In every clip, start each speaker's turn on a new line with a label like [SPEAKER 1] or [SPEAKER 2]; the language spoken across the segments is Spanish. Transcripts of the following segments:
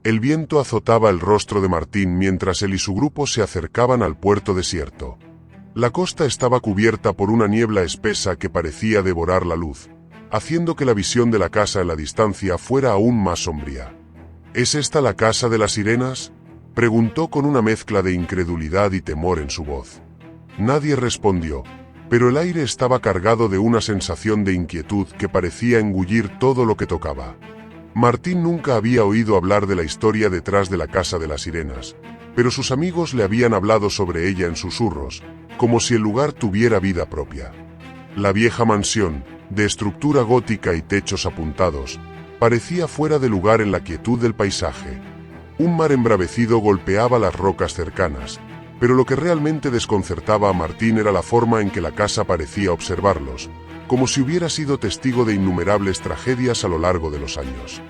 [SPEAKER 1] El viento azotaba el rostro de Martín mientras él y su grupo se acercaban al puerto desierto. La costa estaba cubierta por una niebla espesa que parecía devorar la luz, haciendo que la visión de la casa en la distancia fuera aún más sombría. ¿Es esta la casa de las sirenas?, preguntó con una mezcla de incredulidad y temor en su voz. Nadie respondió, pero el aire estaba cargado de una sensación de inquietud que parecía engullir todo lo que tocaba. Martín nunca había oído hablar de la historia detrás de la casa de las sirenas, pero sus amigos le habían hablado sobre ella en susurros, como si el lugar tuviera vida propia. La vieja mansión, de estructura gótica y techos apuntados, parecía fuera de lugar en la quietud del paisaje. Un mar embravecido golpeaba las rocas cercanas, pero lo que realmente desconcertaba a Martín era la forma en que la casa parecía observarlos, como si hubiera sido testigo de innumerables tragedias a lo largo de los años.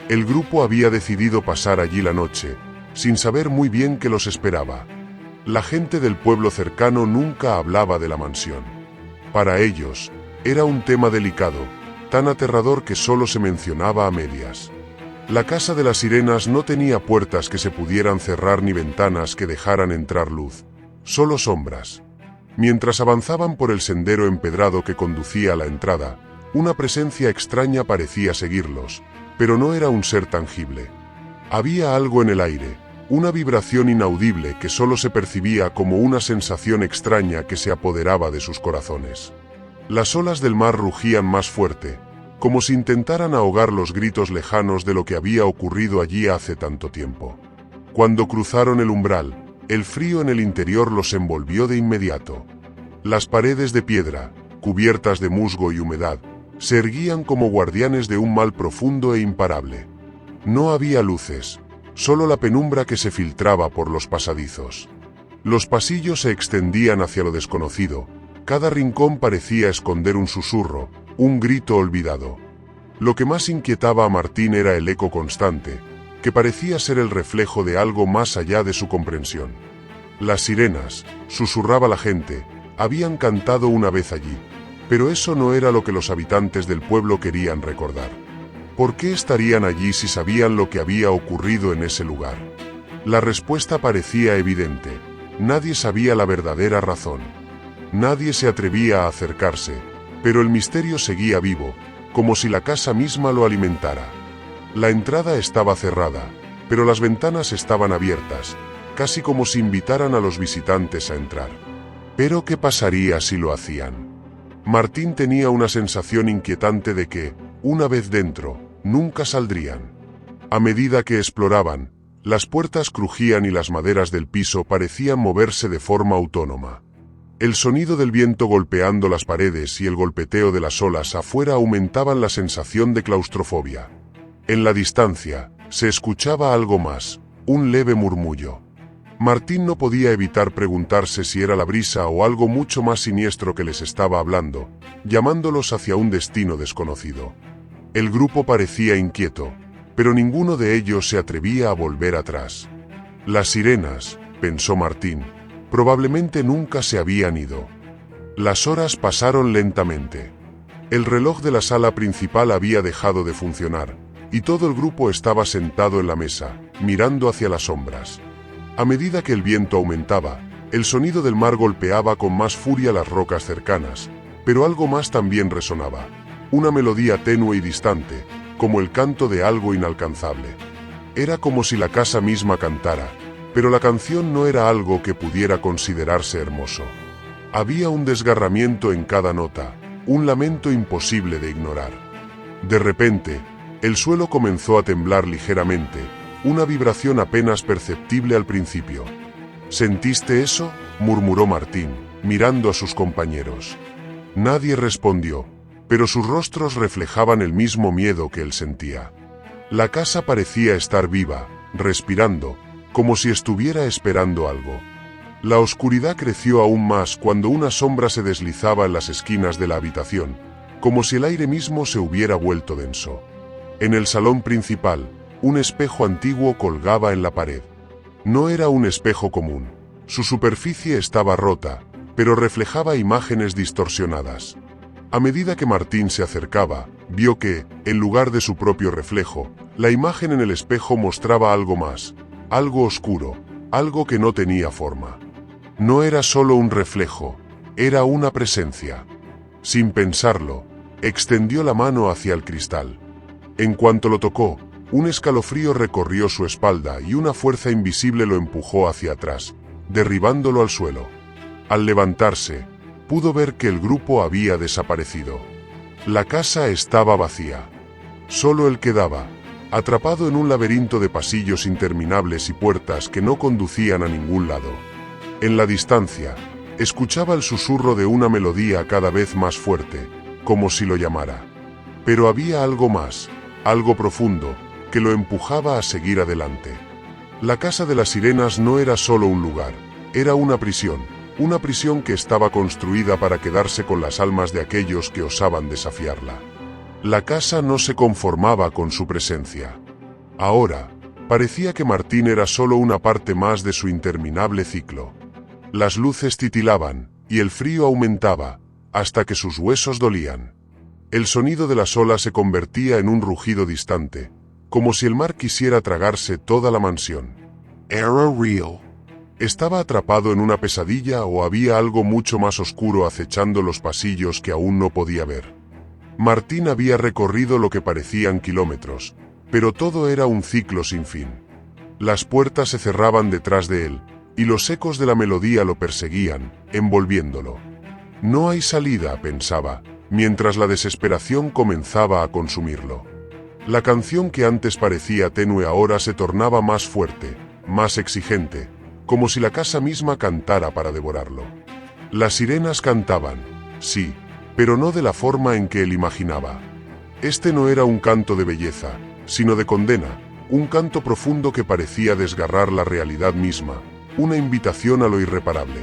[SPEAKER 1] El grupo había decidido pasar allí la noche, sin saber muy bien qué los esperaba. La gente del pueblo cercano nunca hablaba de la mansión. Para ellos, era un tema delicado, tan aterrador que solo se mencionaba a medias. La casa de las sirenas no tenía puertas que se pudieran cerrar ni ventanas que dejaran entrar luz, solo sombras. Mientras avanzaban por el sendero empedrado que conducía a la entrada, una presencia extraña parecía seguirlos, pero no era un ser tangible. Había algo en el aire, una vibración inaudible que solo se percibía como una sensación extraña que se apoderaba de sus corazones. Las olas del mar rugían más fuerte, como si intentaran ahogar los gritos lejanos de lo que había ocurrido allí hace tanto tiempo. Cuando cruzaron el umbral, el frío en el interior los envolvió de inmediato. Las paredes de piedra, cubiertas de musgo y humedad, se erguían como guardianes de un mal profundo e imparable. No había luces, solo la penumbra que se filtraba por los pasadizos. Los pasillos se extendían hacia lo desconocido, cada rincón parecía esconder un susurro, un grito olvidado. Lo que más inquietaba a Martín era el eco constante, que parecía ser el reflejo de algo más allá de su comprensión. Las sirenas, susurraba la gente, habían cantado una vez allí, pero eso no era lo que los habitantes del pueblo querían recordar. ¿Por qué estarían allí si sabían lo que había ocurrido en ese lugar? La respuesta parecía evidente: nadie sabía la verdadera razón. Nadie se atrevía a acercarse, pero el misterio seguía vivo, como si la casa misma lo alimentara. La entrada estaba cerrada, pero las ventanas estaban abiertas, casi como si invitaran a los visitantes a entrar. ¿Pero qué pasaría si lo hacían? Martín tenía una sensación inquietante de que, una vez dentro, nunca saldrían. A medida que exploraban, las puertas crujían y las maderas del piso parecían moverse de forma autónoma. El sonido del viento golpeando las paredes y el golpeteo de las olas afuera aumentaban la sensación de claustrofobia. En la distancia, se escuchaba algo más, un leve murmullo. Martín no podía evitar preguntarse si era la brisa o algo mucho más siniestro que les estaba hablando, llamándolos hacia un destino desconocido. El grupo parecía inquieto, pero ninguno de ellos se atrevía a volver atrás. Las sirenas, pensó Martín, probablemente nunca se habían ido. Las horas pasaron lentamente. El reloj de la sala principal había dejado de funcionar, y todo el grupo estaba sentado en la mesa, mirando hacia las sombras. A medida que el viento aumentaba, el sonido del mar golpeaba con más furia las rocas cercanas, pero algo más también resonaba, una melodía tenue y distante, como el canto de algo inalcanzable. Era como si la casa misma cantara, pero la canción no era algo que pudiera considerarse hermoso. Había un desgarramiento en cada nota, un lamento imposible de ignorar. De repente, el suelo comenzó a temblar ligeramente, una vibración apenas perceptible al principio. ¿Sentiste eso?, murmuró Martín, mirando a sus compañeros. Nadie respondió, pero sus rostros reflejaban el mismo miedo que él sentía. La casa parecía estar viva, respirando, como si estuviera esperando algo. La oscuridad creció aún más cuando una sombra se deslizaba en las esquinas de la habitación, como si el aire mismo se hubiera vuelto denso. En el salón principal, un espejo antiguo colgaba en la pared. No era un espejo común. Su superficie estaba rota, pero reflejaba imágenes distorsionadas. A medida que Martín se acercaba, vio que, en lugar de su propio reflejo, la imagen en el espejo mostraba algo más, algo oscuro, algo que no tenía forma. No era solo un reflejo, era una presencia. Sin pensarlo, extendió la mano hacia el cristal. En cuanto lo tocó, un escalofrío recorrió su espalda y una fuerza invisible lo empujó hacia atrás, derribándolo al suelo. Al levantarse, pudo ver que el grupo había desaparecido. La casa estaba vacía. Solo él quedaba, atrapado en un laberinto de pasillos interminables y puertas que no conducían a ningún lado. En la distancia, escuchaba el susurro de una melodía cada vez más fuerte, como si lo llamara. Pero había algo más, algo profundo, que lo empujaba a seguir adelante. La casa de las sirenas no era solo un lugar, era una prisión que estaba construida para quedarse con las almas de aquellos que osaban desafiarla. La casa no se conformaba con su presencia. Ahora, parecía que Martín era solo una parte más de su interminable ciclo. Las luces titilaban, y el frío aumentaba, hasta que sus huesos dolían. El sonido de las olas se convertía en un rugido distante, como si el mar quisiera tragarse toda la mansión. ¿Era real? ¿Estaba atrapado en una pesadilla o había algo mucho más oscuro acechando los pasillos que aún no podía ver? Martín había recorrido lo que parecían kilómetros, pero todo era un ciclo sin fin. Las puertas se cerraban detrás de él, y los ecos de la melodía lo perseguían, envolviéndolo. No hay salida, pensaba, mientras la desesperación comenzaba a consumirlo. La canción que antes parecía tenue ahora se tornaba más fuerte, más exigente, como si la casa misma cantara para devorarlo. Las sirenas cantaban, sí, pero no de la forma en que él imaginaba. Este no era un canto de belleza, sino de condena, un canto profundo que parecía desgarrar la realidad misma, una invitación a lo irreparable.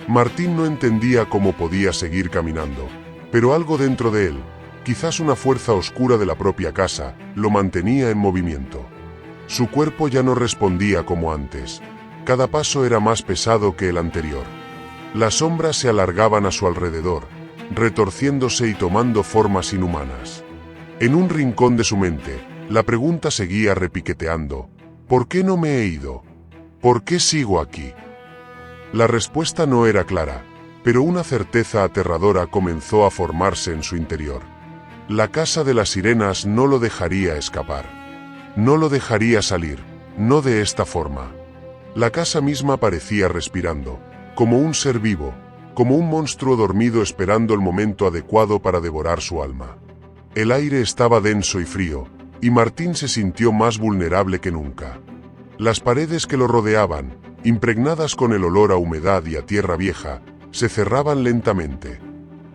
[SPEAKER 1] Martín no entendía cómo podía seguir caminando, pero algo dentro de él, quizás una fuerza oscura de la propia casa, lo mantenía en movimiento. Su cuerpo ya no respondía como antes. Cada paso era más pesado que el anterior. Las sombras se alargaban a su alrededor, retorciéndose y tomando formas inhumanas. En un rincón de su mente, la pregunta seguía repiqueteando: ¿por qué no me he ido? ¿Por qué sigo aquí? La respuesta no era clara, pero una certeza aterradora comenzó a formarse en su interior. La casa de las sirenas no lo dejaría escapar. No lo dejaría salir, no de esta forma. La casa misma parecía respirando, como un ser vivo, como un monstruo dormido esperando el momento adecuado para devorar su alma. El aire estaba denso y frío, y Martín se sintió más vulnerable que nunca. Las paredes que lo rodeaban, impregnadas con el olor a humedad y a tierra vieja, se cerraban lentamente.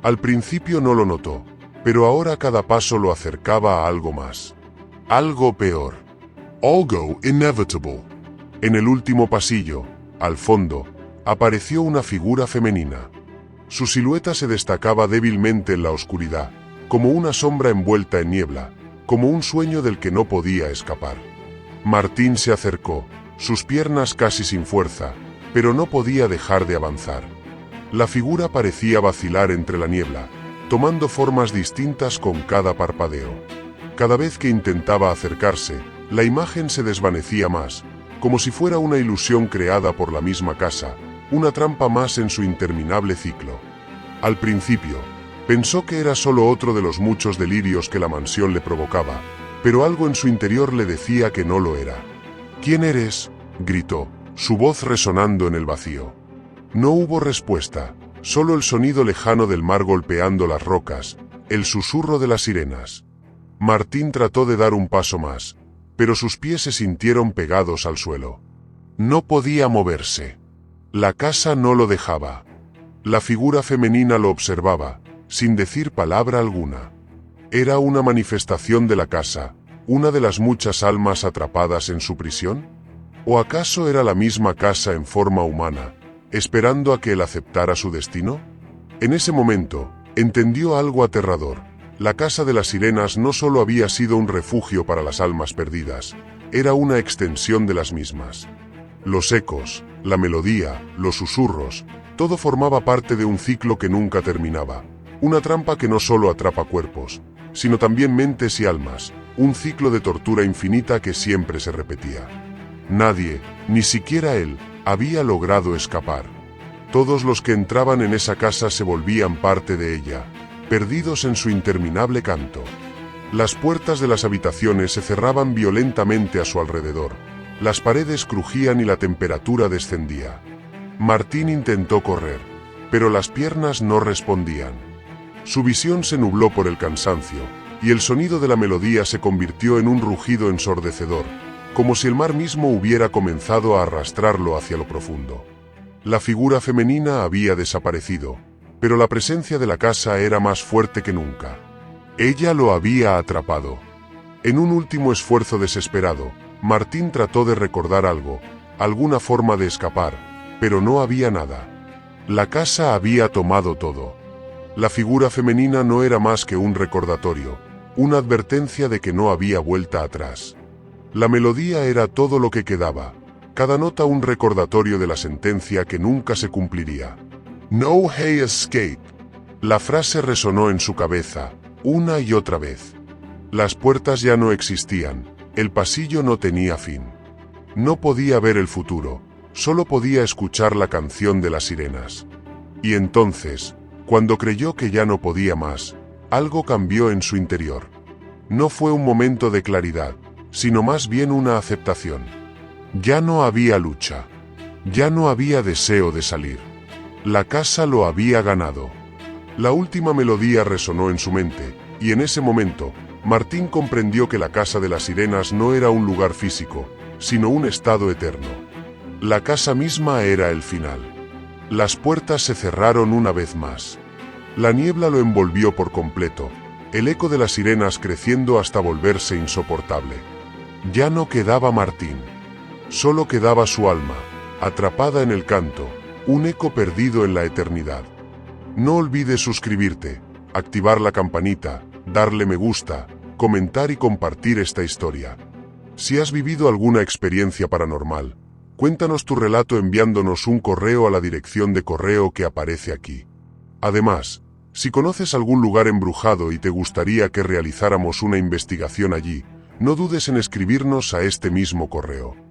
[SPEAKER 1] Al principio no lo notó, pero ahora cada paso lo acercaba a algo más. Algo peor. Algo inevitable. En el último pasillo, al fondo, apareció una figura femenina. Su silueta se destacaba débilmente en la oscuridad, como una sombra envuelta en niebla, como un sueño del que no podía escapar. Martín se acercó, sus piernas casi sin fuerza, pero no podía dejar de avanzar. La figura parecía vacilar entre la niebla, tomando formas distintas con cada parpadeo. Cada vez que intentaba acercarse, la imagen se desvanecía más, como si fuera una ilusión creada por la misma casa, una trampa más en su interminable ciclo. Al principio, pensó que era solo otro de los muchos delirios que la mansión le provocaba, pero algo en su interior le decía que no lo era. ¿Quién eres?, gritó, su voz resonando en el vacío. No hubo respuesta, solo el sonido lejano del mar golpeando las rocas, el susurro de las sirenas. Martín trató de dar un paso más, pero sus pies se sintieron pegados al suelo. No podía moverse. La casa no lo dejaba. La figura femenina lo observaba, sin decir palabra alguna. ¿Era una manifestación de la casa, una de las muchas almas atrapadas en su prisión? ¿O acaso era la misma casa en forma humana, esperando a que él aceptara su destino? En ese momento, entendió algo aterrador. La casa de las sirenas no solo había sido un refugio para las almas perdidas, era una extensión de las mismas. Los ecos, la melodía, los susurros, todo formaba parte de un ciclo que nunca terminaba, una trampa que no solo atrapa cuerpos, sino también mentes y almas, un ciclo de tortura infinita que siempre se repetía. Nadie, ni siquiera él, había logrado escapar. Todos los que entraban en esa casa se volvían parte de ella, perdidos en su interminable canto. Las puertas de las habitaciones se cerraban violentamente a su alrededor. Las paredes crujían y la temperatura descendía. Martín intentó correr, pero las piernas no respondían. Su visión se nubló por el cansancio, y el sonido de la melodía se convirtió en un rugido ensordecedor, como si el mar mismo hubiera comenzado a arrastrarlo hacia lo profundo. La figura femenina había desaparecido, pero la presencia de la casa era más fuerte que nunca. Ella lo había atrapado. En un último esfuerzo desesperado, Martín trató de recordar algo, alguna forma de escapar, pero no había nada. La casa había tomado todo. La figura femenina no era más que un recordatorio, una advertencia de que no había vuelta atrás. La melodía era todo lo que quedaba, cada nota un recordatorio de la sentencia que nunca se cumpliría. No hay escape. La frase resonó en su cabeza, una y otra vez. Las puertas ya no existían, el pasillo no tenía fin. No podía ver el futuro, solo podía escuchar la canción de las sirenas. Y entonces, cuando creyó que ya no podía más, algo cambió en su interior. No fue un momento de claridad, sino más bien una aceptación. Ya no había lucha. Ya no había deseo de salir. La casa lo había ganado. La última melodía resonó en su mente, y en ese momento, Martín comprendió que la casa de las sirenas no era un lugar físico, sino un estado eterno. La casa misma era el final. Las puertas se cerraron una vez más. La niebla lo envolvió por completo, el eco de las sirenas creciendo hasta volverse insoportable. Ya no quedaba Martín. Solo quedaba su alma, atrapada en el canto, un eco perdido en la eternidad. No olvides suscribirte, activar la campanita, darle me gusta, comentar y compartir esta historia. Si has vivido alguna experiencia paranormal, cuéntanos tu relato enviándonos un correo a la dirección de correo que aparece aquí. Además, si conoces algún lugar embrujado y te gustaría que realizáramos una investigación allí, no dudes en escribirnos a este mismo correo.